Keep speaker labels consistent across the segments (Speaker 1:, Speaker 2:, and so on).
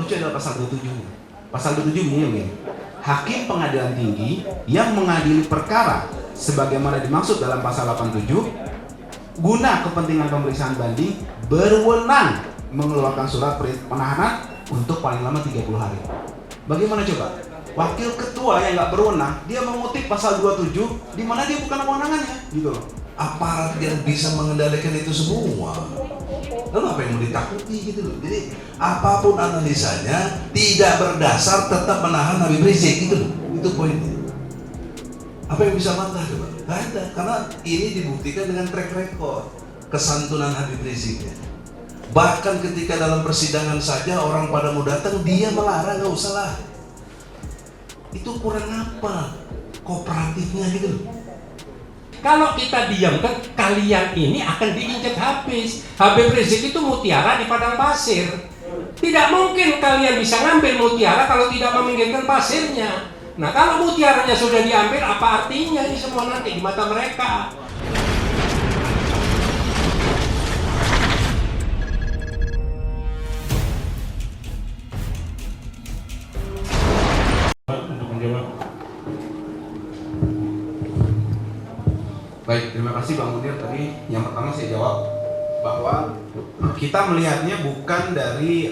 Speaker 1: lucu adalah pasal 27. Pasal 27 bunyinya, hakim pengadilan tinggi yang mengadili perkara sebagaimana dimaksud dalam pasal 87 guna kepentingan pemeriksaan banding berwenang mengeluarkan surat penahanan untuk paling lama 30 hari. Bagaimana coba? Wakil ketua yang nggak berwenang, dia mengutip pasal 27 di mana dia bukan kewenangannya, gitu loh.
Speaker 2: Aparat yang bisa mengendalikan itu semua. Lalu apa yang mau ditakuti gitu loh. Jadi apapun analisanya tidak berdasar tetap menahan Habib Rizik gitu loh. Itu poinnya. Apa yang bisa bantah coba? Nggak ada, karena ini dibuktikan dengan track record kesantunan Habib Riziknya. Bahkan ketika dalam persidangan saja orang pada mau datang, dia melarang, nggak usah lah. Itu kurang apa? Kooperatifnya gitu loh.
Speaker 3: Kalau kita diamkan, kalian ini akan diinjak habis. Habib Rizik itu mutiara di padang pasir. Tidak mungkin kalian bisa ngambil mutiara kalau tidak meminggirkan pasirnya. Nah, kalau mutiaranya sudah diambil, apa artinya ini semua nanti di mata mereka?
Speaker 4: Untuk menjawab.
Speaker 1: Baik, terima kasih Bang Munir. Tadi yang pertama saya jawab bahwa kita melihatnya bukan dari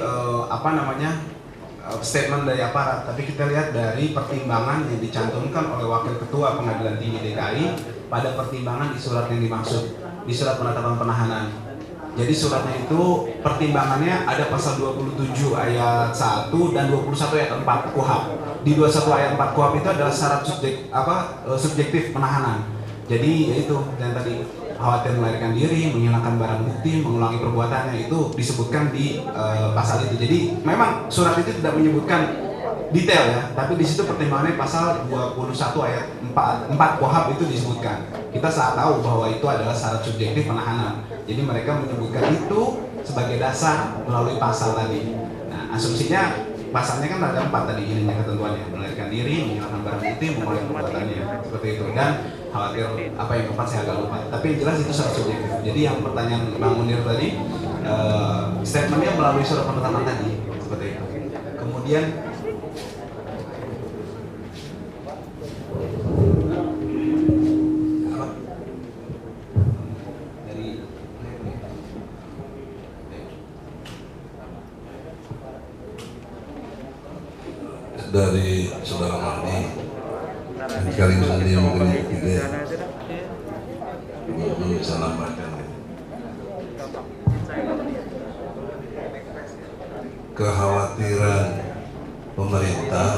Speaker 1: statement dari aparat, tapi kita lihat dari pertimbangan yang dicantumkan oleh Wakil Ketua Pengadilan Tinggi DKI pada pertimbangan di surat yang dimaksud, di surat penetapan penahanan. Jadi suratnya itu pertimbangannya ada pasal 27 ayat 1 dan 21 ayat 4 KUHP. Di 21 ayat 4 KUHP itu adalah syarat subjektif penahanan. Jadi yaitu yang tadi khawatir melarikan diri, menghilangkan barang bukti, mengulangi perbuatannya, itu disebutkan di pasal itu. Jadi memang surat itu tidak menyebutkan detail ya, tapi di situ pertimbangannya pasal 21 ayat 4 KUHP itu disebutkan. Kita saat tahu bahwa itu adalah syarat subjektif penahanan. Jadi mereka menyebutkan itu sebagai dasar melalui pasal tadi. Nah, asumsinya pasalnya kan ada 4 tadi ininya ketentuannya, melarikan diri, menghilangkan barang bukti, mengulangi perbuatannya, seperti itu. Dan khawatir apa yang keempat saya agak lupa, tapi yang jelas itu syarat subjektif. Jadi yang pertanyaan Bang Munir tadi, statementnya melalui surat penetapan tadi, seperti itu. Kemudian
Speaker 2: dari Saudara Mahdi dan kalimat dia mungkin yang ketiga bisa nambahkan kekhawatiran pemerintah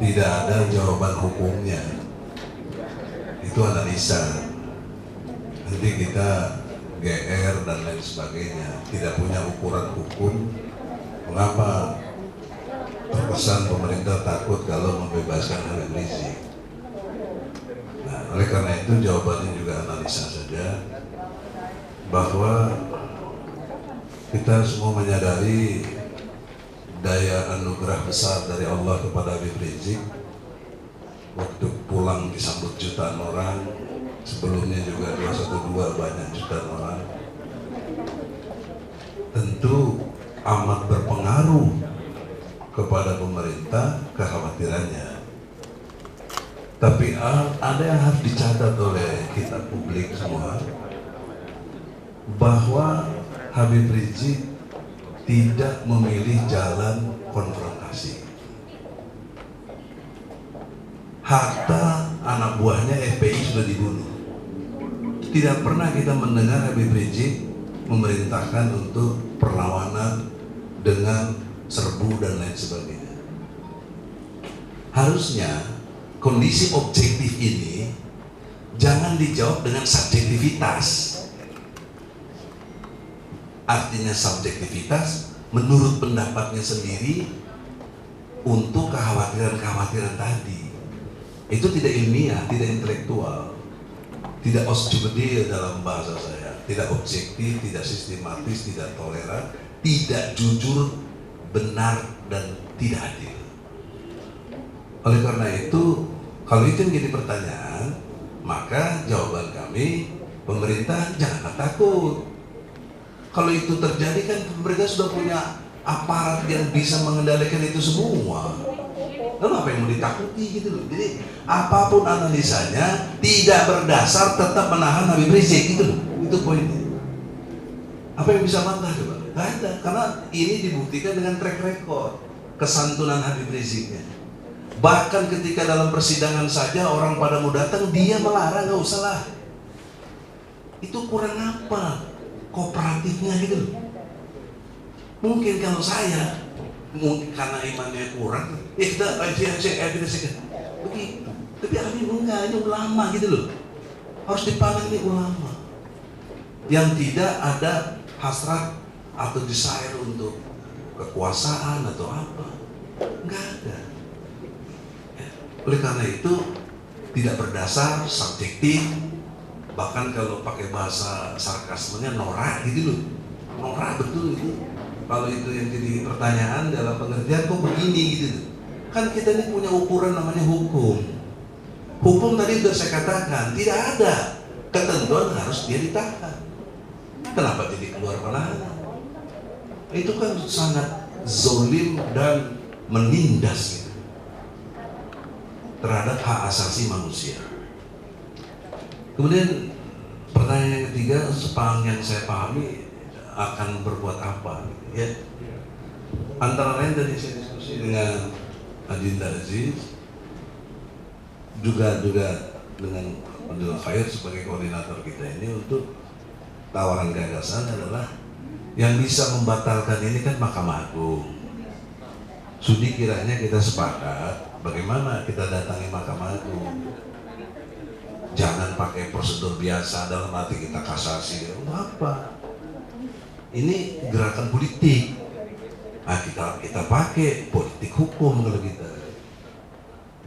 Speaker 2: tidak ada jawaban hukumnya, itu analisa. Nanti kita GR dan lain sebagainya, tidak punya ukuran hukum. Mengapa terkesan pemerintah takut kalau membebaskan Habib Rizik? Nah, oleh karena itu jawabannya juga analisa saja, bahwa kita semua menyadari daya anugerah besar dari Allah kepada Habib Rizik. Waktu pulang disambut jutaan orang, sebelumnya juga 212 banyak jutaan orang. Tentu amat berpengaruh kepada pemerintah kekhawatirannya. Tapi ada yang harus dicatat oleh kita publik semua, bahwa Habib Rizik tidak memilih jalan konfrontasi. Hatta anak buahnya FPI sudah dibunuh. Tidak pernah kita mendengar Habib Rizik memerintahkan untuk perlawanan dengan serbu dan lain sebagainya. Harusnya kondisi objektif ini jangan dijawab dengan subjektivitas. Artinya subjektivitas menurut pendapatnya sendiri untuk kekhawatiran-kekhawatiran tadi. Itu tidak ilmiah, tidak intelektual, tidak objektif dalam bahasa saya, tidak objektif, tidak sistematis, tidak toleran, tidak jujur, benar, dan tidak adil. Oleh karena itu, kalau itu yang jadi pertanyaan, maka jawaban kami, pemerintah jangan takut. Kalau itu terjadi kan pemerintah sudah punya aparat yang bisa mengendalikan itu semua. Lalu apa yang mau ditakuti gitu loh. Jadi apapun analisanya tidak berdasar tetap menahan Habib Rizik gitu loh. Itu poinnya. Apa yang bisa bantah coba? Gak ada, karena ini dibuktikan dengan track record kesantunan Habib Riziknya. Bahkan ketika dalam persidangan saja orang pada mau datang, dia melarang, gak usah lah. Itu kurang apa? Kooperatifnya gitu loh. Mungkin kalau saya, mungkin karena imannya kurang, ya kita begitu. Tapi Habib enggak, ini ulama gitu loh. Harus dipandang ini ulama yang tidak ada hasrat atau desire untuk kekuasaan atau apa, enggak ada. Oleh karena itu tidak berdasar, subjektif, bahkan kalau pakai bahasa sarkasmenya norak gitu loh, norak betul itu. Kalau itu yang jadi pertanyaan dalam pengertian kok begini gitu loh. Kan kita ini punya ukuran namanya hukum. Hukum tadi sudah saya katakan tidak ada ketentuan harus dia ditahan. Kenapa jadi keluar penahanan? Itu kan sangat zolim dan menindas gitu, terhadap hak asasi manusia. Kemudian pertanyaan yang ketiga, sepanjang saya pahami akan berbuat apa ya? Antara lain tadi saya diskusi dengan Adinda Aziz, juga dengan Abdul Khair sebagai koordinator kita ini, untuk tawaran gagasan adalah yang bisa membatalkan ini kan Mahkamah Agung. Sudi kiranya kita sepakat bagaimana kita datangi Mahkamah Agung. Jangan pakai prosedur biasa dalam arti kita kasasi. Apa? Ini gerakan politik. Nah, kita pakai politik hukum kalau kita,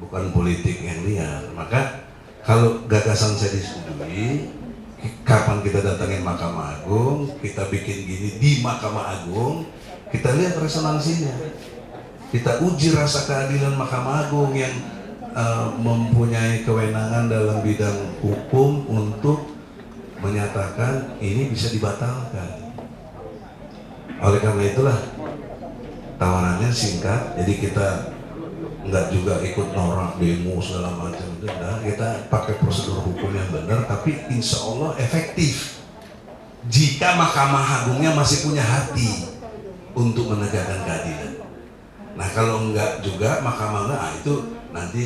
Speaker 2: bukan politik yang liar. Maka kalau gagasan saya disetujui, kapan kita datangin Mahkamah Agung, kita bikin gini di Mahkamah Agung, kita lihat resonansinya, kita uji rasa keadilan Mahkamah Agung yang mempunyai kewenangan dalam bidang hukum untuk menyatakan ini bisa dibatalkan. Oleh karena itulah tawarannya singkat, jadi kita nggak juga ikut norak demo segala macam itu, nah, kita pakai prosedur hukum yang benar, tapi insya Allah efektif jika Mahkamah Agungnya masih punya hati untuk menegakkan keadilan. Nah kalau enggak juga Mahkamah enggak, itu nanti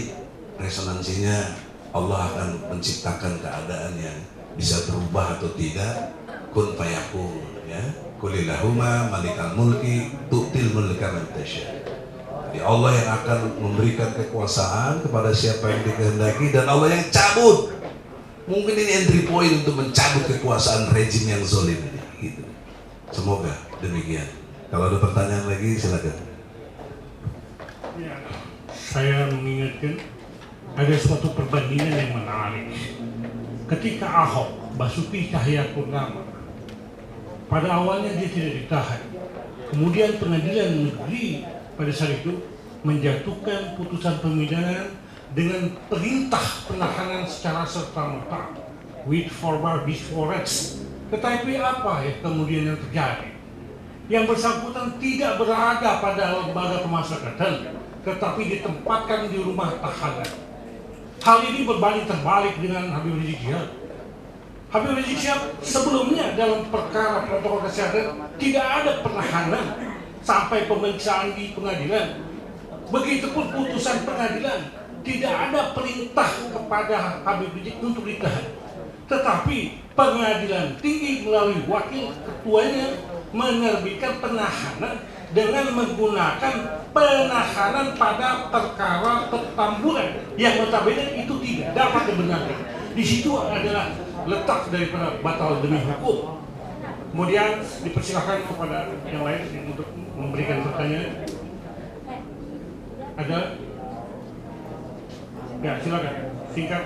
Speaker 2: resonansinya Allah akan menciptakan keadaan yang bisa berubah atau tidak, kun fayakun, ya. Qulillahumma malikal mulki tu'til mulka man tasya. Jadi Allah yang akan memberikan kekuasaan kepada siapa yang dikehendaki, dan Allah yang cabut. Mungkin ini entry point untuk mencabut kekuasaan rejim yang zalim ini, gitu. Semoga demikian. Kalau ada pertanyaan lagi silakan.
Speaker 4: Ya, saya mengingatkan ada suatu perbandingan yang menarik. Ketika Ahok, Basuki Cahayapurnama, pada awalnya dia tidak ditahan, kemudian pengadilan negeri pada saat itu menjatuhkan putusan pemindahan dengan perintah penahanan secara serta-merta, with forward before arrest. Tetapi apa ya kemudian yang terjadi? Yang bersangkutan tidak berada pada lembaga pemasyarakatan, tetapi ditempatkan di rumah tahanan. Hal ini berbanding terbalik dengan Habib Rizik Syihab. Habib Rizik Syihab sebelumnya dalam perkara protokol kesehatan tidak ada penahanan sampai pemeriksaan di pengadilan. Begitupun putusan pengadilan, tidak ada perintah kepada Habib Rizik untuk ditahan. Tetapi pengadilan tinggi melalui wakil ketuanya menerbitkan penahanan dengan menggunakan penahanan pada perkara pertamburan yang notabene itu tidak dapat dibenarkan. Di situ adalah letak daripada batal demi hukum. Kemudian dipersilakan kepada yang lain untuk memberikan pertanyaan. Ada? Ya, silakan. Singkat.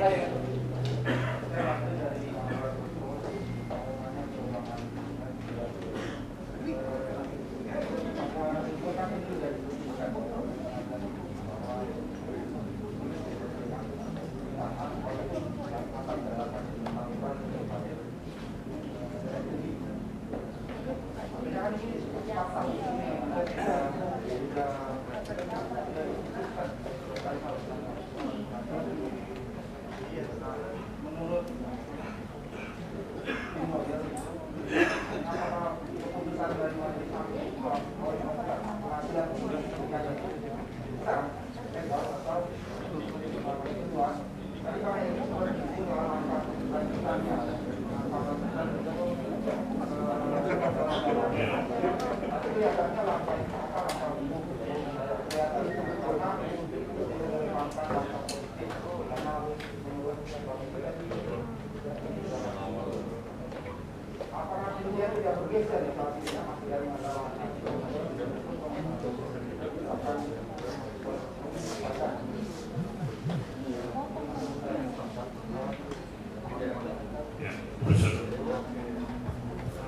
Speaker 4: Ya, Profesor.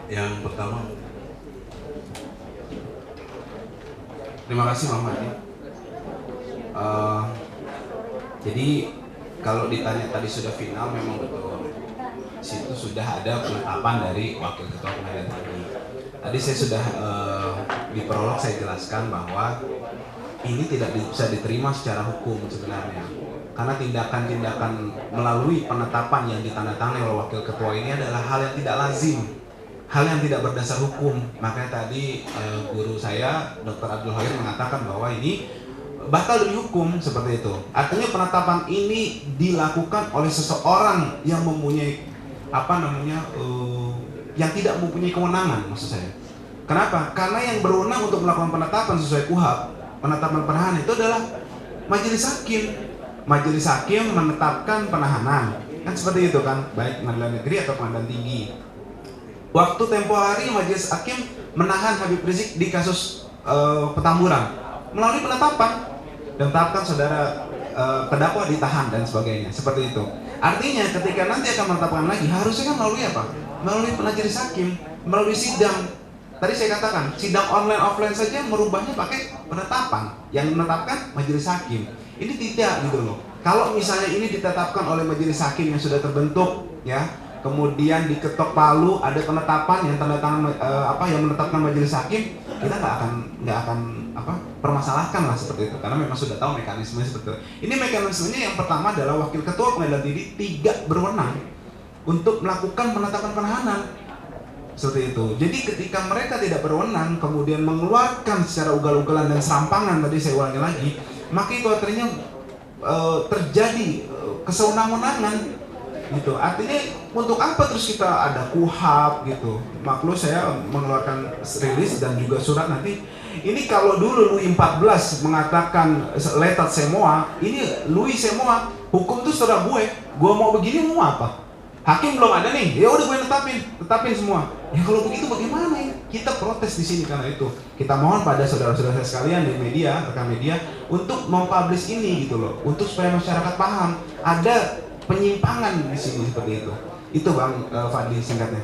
Speaker 2: Yang pertama,
Speaker 1: Terima kasih Muhammad. Jadi kalau ditanya tadi sudah final, memang betul. Situ sudah ada penetapan dari Wakil Ketua Pengadilan Tinggi. Tadi saya sudah di prolog saya jelaskan bahwa ini tidak bisa diterima secara hukum sebenarnya. Karena tindakan-tindakan melalui penetapan yang ditandatangani oleh Wakil Ketua ini adalah hal yang tidak lazim, hal yang tidak berdasar hukum. Makanya tadi guru saya, Dr. Abdul Khair, mengatakan bahwa ini batal demi hukum, seperti itu. Artinya penetapan ini dilakukan oleh seseorang yang mempunyai yang tidak mempunyai kewenangan, maksud saya. Kenapa? Karena yang berwenang untuk melakukan penetapan sesuai KUHP, penetapan penahanan itu adalah majelis hakim. Majelis hakim menetapkan penahanan, kan seperti itu kan, baik pengadilan negeri atau pengadilan tinggi. Waktu tempo hari majelis hakim menahan Habib Rizik di kasus Petamburan melalui penetapan, dan tetapkan saudara terdakwa ditahan dan sebagainya, seperti itu. Artinya ketika nanti akan menetapkan lagi, harusnya kan melalui apa? Melalui majelis hakim, melalui sidang. Tadi saya katakan, sidang online offline saja merubahnya pakai penetapan, yang menetapkan majelis hakim. Ini tidak gitu loh. Kalau misalnya ini ditetapkan oleh majelis hakim yang sudah terbentuk, ya, kemudian diketok palu ada penetapan yang tanda tangan yang menetapkan majelis hakim, kita nggak akan permasalahkan lah seperti itu, karena memang sudah tahu mekanismenya seperti itu. Ini mekanismenya yang pertama adalah Wakil Ketua Pengadilan Tinggi tidak berwenang untuk melakukan penetapan penahanan seperti itu. Jadi ketika mereka tidak berwenang kemudian mengeluarkan secara ugal-ugalan dan serampangan, tadi saya ulangi lagi, maka itu artinya terjadi kesewenang-wenangan gitu. Artinya untuk apa terus kita ada KUHP gitu. Maklum saya mengeluarkan rilis dan juga surat nanti. Ini kalau dulu Louis XIV mengatakan letat semua, ini Louis semua, hukum itu serah gue mau begini mau apa? Hakim belum ada nih, ya udah gue tetapin semua. Ya kalau begitu bagaimana ya? Kita protes di sini karena itu. Kita mohon pada saudara-saudara sekalian di media, rekan media, untuk mempublish ini gitu loh, untuk supaya masyarakat paham ada penyimpangan di sini seperti itu. Itu Bang Fadli singkatnya.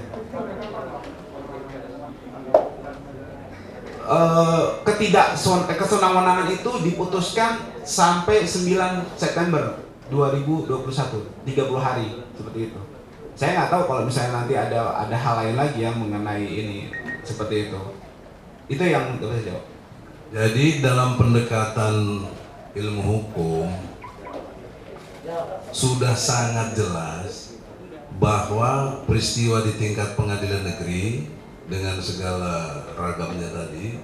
Speaker 1: Kesenangan itu diputuskan sampai 9 September 2021, 30 hari seperti itu. Saya nggak tahu kalau misalnya nanti ada hal lain lagi yang mengenai ini seperti itu. Itu yang bisa jawab.
Speaker 2: jadi dalam pendekatan ilmu hukum sudah sangat jelas bahwa peristiwa di tingkat pengadilan negeri dengan segala ragamnya tadi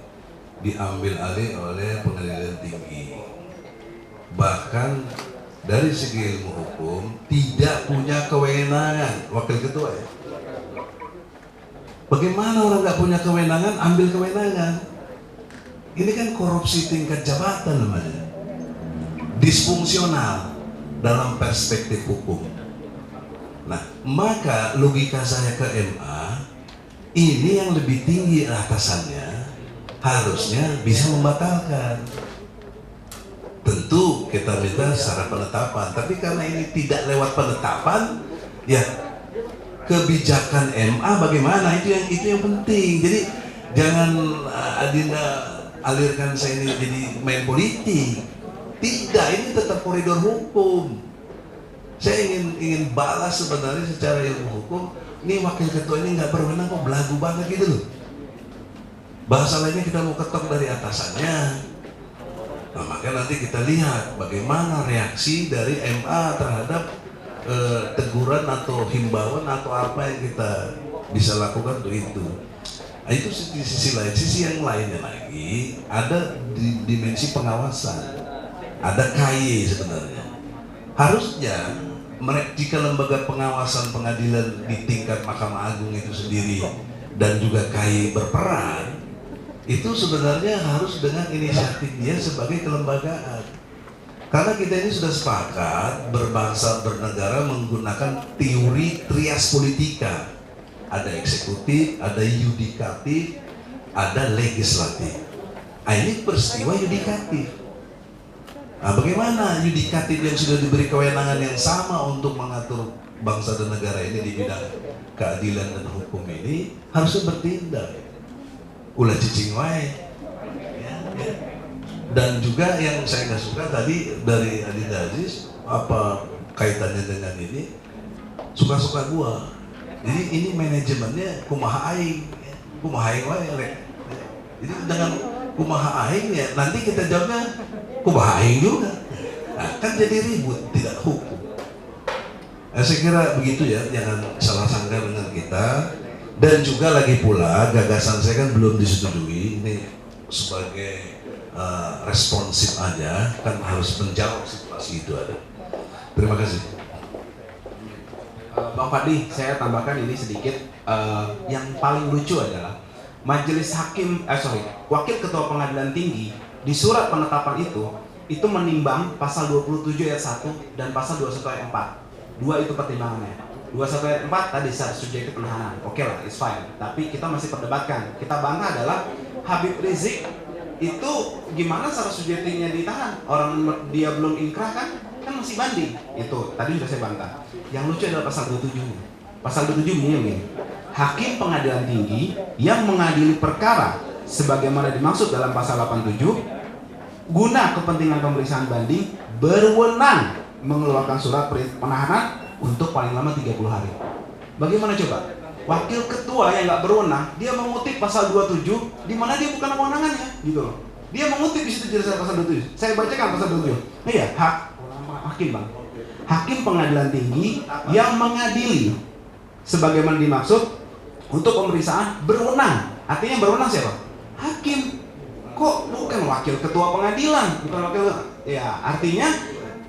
Speaker 2: diambil alih oleh pengadilan tinggi. Bahkan dari segi ilmu hukum tidak punya kewenangan wakil ketua ya. Bagaimana orang nggak punya kewenangan ambil kewenangan? Ini kan korupsi tingkat jabatan namanya. Disfungsional dalam perspektif hukum. Nah, maka logika saya ke MA, ini yang lebih tinggi atasannya harusnya bisa membatalkan. Tentu kita minta secara penetapan, tapi karena ini tidak lewat penetapan, ya kebijakan MA bagaimana itu yang penting. Jadi jangan Adinda alirkan saya ini jadi main politik. Tidak, ini tetap koridor hukum. Saya ingin balas sebenarnya secara ilmu hukum. Ini wakil ketua ini nggak berwenang kok, belagu banget gitu loh. Bahasa lainnya kita mau ketok dari atasannya. Nah, maka nanti kita lihat bagaimana reaksi dari MA terhadap teguran atau himbauan atau apa yang kita bisa lakukan untuk itu. Nah, itu sisi lain. Sisi yang lainnya lagi ada di dimensi pengawasan. Ada KY sebenarnya. Harusnya jika lembaga pengawasan pengadilan di tingkat Mahkamah Agung itu sendiri dan juga KY berperan, itu sebenarnya harus dengan inisiatif dia sebagai kelembagaan. Karena kita ini sudah sepakat berbangsa bernegara menggunakan teori trias politika. Ada eksekutif, ada yudikatif, ada legislatif. Nah, ini peristiwa yudikatif. Nah, bagaimana yudikatif yang sudah diberi kewenangan yang sama untuk mengatur bangsa dan negara ini di bidang keadilan dan hukum ini harusnya bertindak. Ulah cicing wae. Ya. Dan juga yang saya nggak suka tadi dari Adinda Aziz, apa kaitannya dengan ini, suka-suka gua. Jadi ini manajemennya kumaha aing, kumaha aing wae. Jadi dengan kumaha aing ya nanti kita jawabnya kumaha aing juga. Nah, kan jadi ribut, tidak hukum. Saya kira begitu ya, jangan salah sangka dengan kita. Dan juga lagi pula gagasan saya kan belum disetujui, ini sebagai responsif aja, kan harus menjawab situasi itu ada. Terima kasih.
Speaker 1: Bang Fadli, saya tambahkan ini sedikit. Yang paling lucu adalah Majelis Hakim, Wakil Ketua Pengadilan Tinggi di surat penetapan itu menimbang pasal 27 ayat 1 dan pasal 21 ayat 4. Dua itu pertimbangannya. 21 ayat 4 tadi secara subjektif penahanan. Oke lah, it's fine. Tapi kita masih perdebatkan. Kita bantah adalah Habib Rizik itu gimana secara subjektifnya ditahan? Orang dia belum inkrah kan masih banding. Itu tadi sudah saya bantah. Yang lucu adalah pasal 27. Pasal 27 bunyinya, hakim pengadilan tinggi yang mengadili perkara sebagaimana dimaksud dalam pasal 87 guna kepentingan pemeriksaan banding berwenang mengeluarkan surat penahanan untuk paling lama 30 hari. Bagaimana coba? Wakil ketua yang nggak berwenang, dia mengutip pasal 27 di mana dia bukan kewenangannya, gitu loh. Dia mengutip di situ jelas pasal 27. Saya bacakan pasal 27. Iya, hakim bang. Hakim pengadilan tinggi yang mengadili sebagaimana dimaksud untuk pemeriksaan berwenang. Artinya berwenang siapa? Hakim. Kok bukan wakil ketua pengadilan? Bukan wakil. Ya, artinya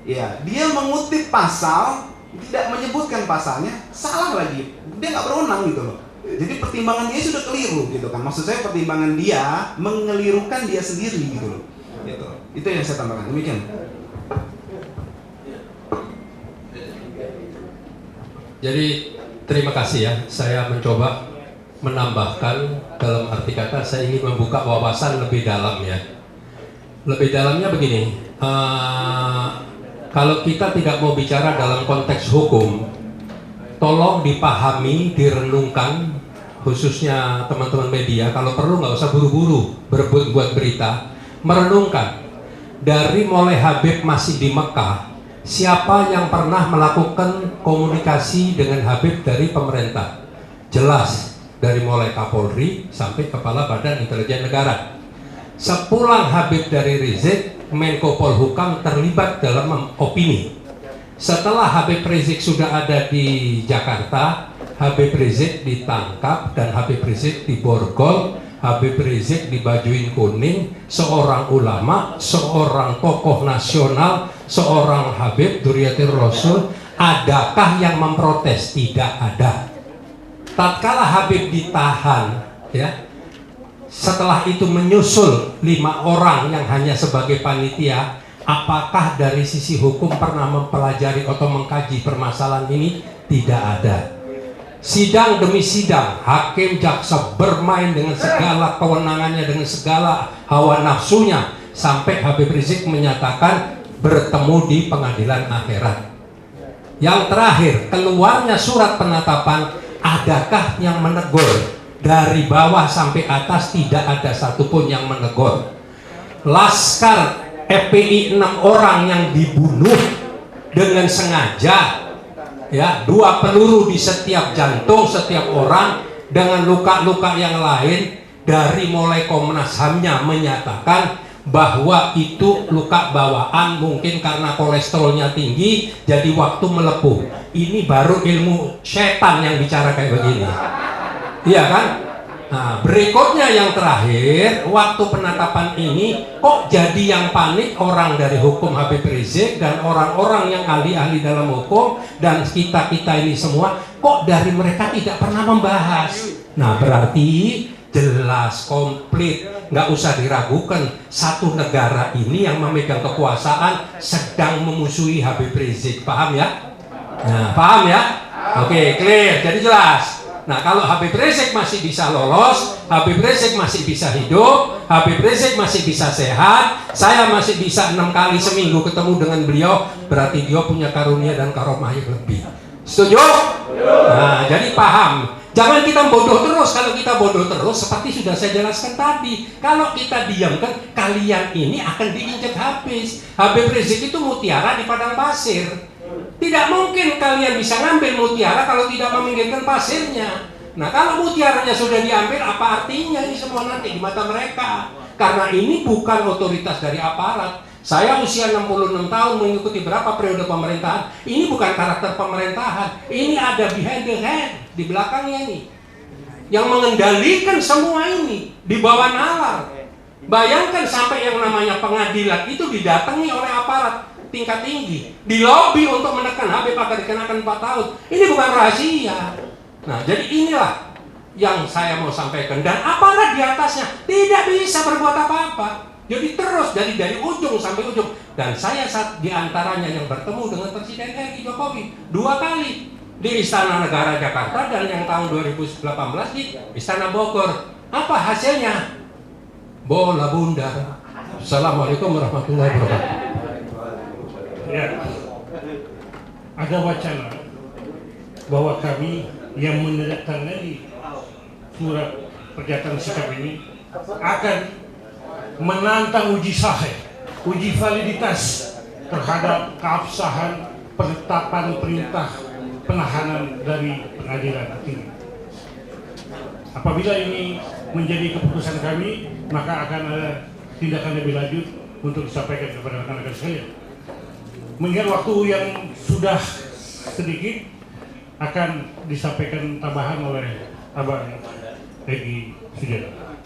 Speaker 1: ya dia mengutip pasal tidak menyebutkan pasalnya, salah lagi. Dia nggak berwenang gitu loh. Jadi pertimbangan dia sudah keliru gitu kan. Maksud saya pertimbangan dia mengelirukan dia sendiri gitu loh. Gitu. Itu yang saya tambahkan. Demikian.
Speaker 3: Jadi terima kasih ya. Saya mencoba menambahkan dalam arti kata saya ingin membuka wawasan lebih dalam ya. Lebih dalamnya begini. Kalau kita tidak mau bicara dalam konteks hukum, tolong dipahami, direnungkan, khususnya teman-teman media. Kalau perlu nggak usah buru-buru berebut buat berita, merenungkan dari mulai Habib masih di Mekah, siapa yang pernah melakukan komunikasi dengan Habib dari pemerintah? Jelas dari mulai Kapolri sampai Kepala Badan Intelijen Negara. Sepulang Habib dari Rizik, Menko Polhukam terlibat dalam opini. Setelah Habib Rizik sudah ada di Jakarta, Habib Rizik ditangkap dan Habib Rizik diborgol, Habib Rizik dibajuin kuning, seorang ulama, seorang tokoh nasional, seorang Habib Duriyatir Rasul. Adakah yang memprotes? Tidak ada. Tatkala Habib ditahan, ya, setelah itu menyusul 5 orang yang hanya sebagai panitia. Apakah dari sisi hukum pernah mempelajari atau mengkaji permasalahan ini? Tidak ada. Sidang demi sidang, hakim jaksa bermain dengan segala kewenangannya, dengan segala hawa nafsunya, sampai Habib Rizik menyatakan bertemu di pengadilan akhirat. Yang terakhir, keluarnya surat penetapan, adakah yang menegur? Dari bawah sampai atas tidak ada satupun yang menegur. Laskar FPI 6 orang yang dibunuh dengan sengaja, ya, 2 peluru di setiap jantung setiap orang dengan luka-luka yang lain. Dari mulai Komnas HAM-nya menyatakan bahwa itu luka bawaan, mungkin karena kolesterolnya tinggi jadi waktu melepuh. Ini baru ilmu setan yang bicara kayak begini. Iya kan? Nah, berikutnya yang terakhir, waktu penetapan ini kok jadi yang panik orang dari hukum Habib Rizik dan orang-orang yang ahli-ahli dalam hukum dan kita-kita ini semua, kok dari mereka tidak pernah membahas. Nah, berarti Jelas, komplit, nggak usah diragukan. Satu negara ini yang memegang kekuasaan sedang memusuhi Habib Rizik, paham ya? Nah, paham ya? Oke, clear, jadi jelas. Nah, kalau Habib Rizik masih bisa lolos, Habib Rizik masih bisa hidup, Habib Rizik masih bisa sehat, saya masih bisa 6 kali seminggu ketemu dengan beliau, berarti dia punya karunia dan karomah yang lebih. Setuju? Nah, jadi paham. Jangan kita bodoh terus. Kalau kita bodoh terus, seperti sudah saya jelaskan tadi, kalau kita diamkan, kalian ini akan diinjak habis. Habib Rizik itu mutiara di padang pasir. Tidak mungkin kalian bisa ngambil mutiara kalau tidak meminggirkan pasirnya. Nah, kalau mutiaranya sudah diambil, apa artinya ini semua nanti di mata mereka? Karena ini bukan otoritas dari aparat. Saya usia 66 tahun mengikuti berapa periode pemerintahan. Ini bukan karakter pemerintahan. Ini ada behind the hand, di belakangnya ini, yang mengendalikan semua ini di bawah nalar. Bayangkan sampai yang namanya pengadilan itu didatangi oleh aparat tingkat tinggi, dilobi untuk menekan Habib agar dikenakan 4 tahun. Ini bukan rahasia. Nah, jadi inilah yang saya mau sampaikan. Dan aparat di atasnya tidak bisa berbuat apa-apa. Jadi terus dari ujung sampai ujung. Dan saya saat diantaranya yang bertemu dengan Presiden RI Jokowi 2 kali di Istana Negara Jakarta dan yang tahun 2018 di Istana Bogor. Apa hasilnya? Bola bundar. Assalamualaikum warahmatullahi wabarakatuh.
Speaker 4: Ya, ada wacana bahwa kami yang menandatangani surat pernyataan sikap ini akan menantang uji sahih, uji validitas terhadap keabsahan penetapan perintah penahanan dari pengadilan tinggi. Apabila ini menjadi keputusan kami, maka akan ada tindakan lebih lanjut untuk disampaikan kepada rekan-rekan sekalian. Mengingat waktu yang sudah sedikit, akan disampaikan tambahan oleh Abang Egy Sujana.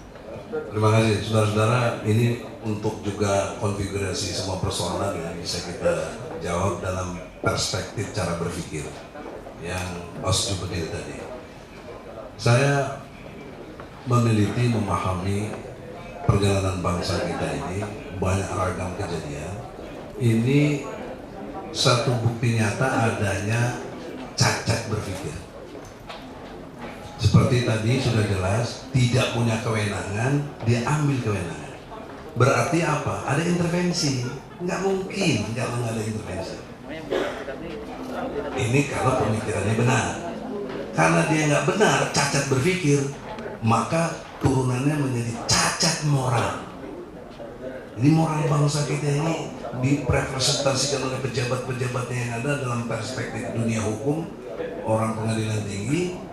Speaker 2: Terima kasih saudara-saudara. Ini untuk juga konfigurasi semua persoalan yang bisa kita jawab dalam perspektif cara berpikir yang Os Jubedir tadi. Saya meneliti, memahami perjalanan bangsa kita ini, banyak ragam kejadian. Ini satu bukti nyata adanya cacat berpikir. Seperti tadi sudah jelas, tidak punya kewenangan, dia ambil kewenangan. Berarti apa? Ada intervensi. Nggak mungkin nggak ada intervensi. Ini kalau pemikirannya benar. Karena dia nggak benar, cacat berpikir, maka turunannya menjadi cacat moral. Ini moral bangsa kita ini direpresentasikan oleh pejabat-pejabatnya yang ada dalam perspektif dunia hukum, orang pengadilan tinggi.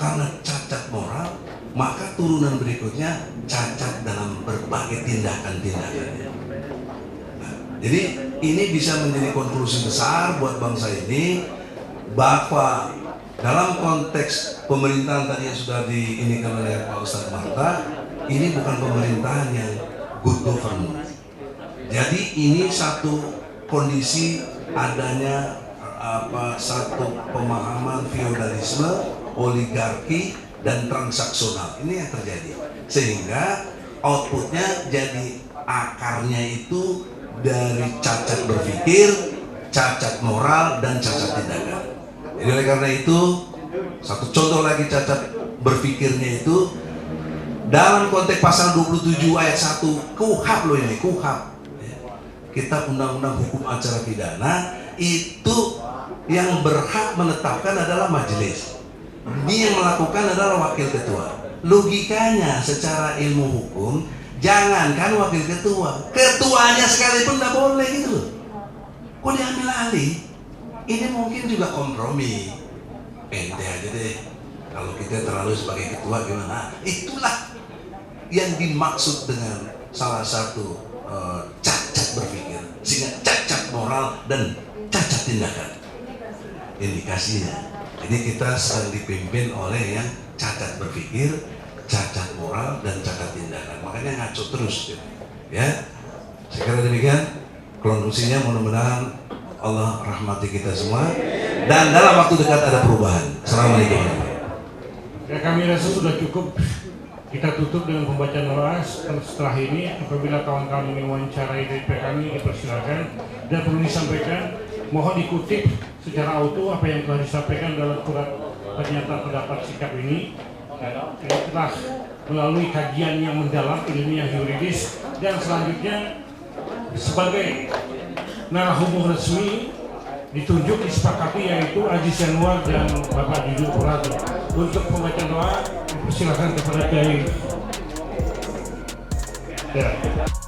Speaker 2: Karena cacat moral, maka turunan berikutnya cacat dalam berbagai tindakan-tindakannya. Nah, jadi ini bisa menjadi konklusi besar buat bangsa ini, bahwa dalam konteks pemerintahan tadi yang sudah diinikan oleh Pak Ustadz Marta, ini bukan pemerintahan yang good government. Jadi ini satu kondisi adanya satu pemahaman feodalisme, oligarki dan transaksional. Ini yang terjadi. Sehingga outputnya jadi akarnya itu dari cacat berpikir, cacat moral dan cacat tindakan. Jadi oleh karena itu, satu contoh lagi cacat berpikirnya itu dalam konteks pasal 27 ayat 1 KUHP loh ini, KUHP. Kitab Undang-Undang Hukum Acara Pidana, itu yang berhak menetapkan adalah majelis. Dia yang melakukan adalah wakil ketua. Logikanya secara ilmu hukum, jangankan wakil ketua, ketuanya sekalipun tidak boleh gitu loh. Kok diambil alih? Ini mungkin juga kompromi. Ente aja deh, kalau kita terlalu sebagai ketua gimana? Itulah yang dimaksud dengan salah satu cacat berpikir, sehingga cacat moral dan cacat tindakan. Indikasinya, ini kita sedang dipimpin oleh yang cacat berpikir, cacat moral dan cacat tindakan. Makanya ngaco terus, ya. Saya kira demikian. Konklusinya mudah-mudahan Allah rahmati kita semua dan dalam waktu dekat ada perubahan. Assalamualaikum.
Speaker 4: Ya, kami rasa sudah cukup Kita tutup dengan pembacaan doa. Setelah ini, apabila kawan-kawan mewawancarai DP kami, dipersilakan. Dan perlu disampaikan, mohon dikutip secara auto apa yang telah disampaikan dalam surat pernyataan pendapat sikap ini. Ini telah melalui kajian yang mendalam, ilmiah, yuridis, dan selanjutnya sebagai narasumber resmi ditunjuk disepakati yaitu Aziz Yanuar dan Bapak Jujur Purato. Untuk pembacaan doa, silakan kepada Kiai. Ya.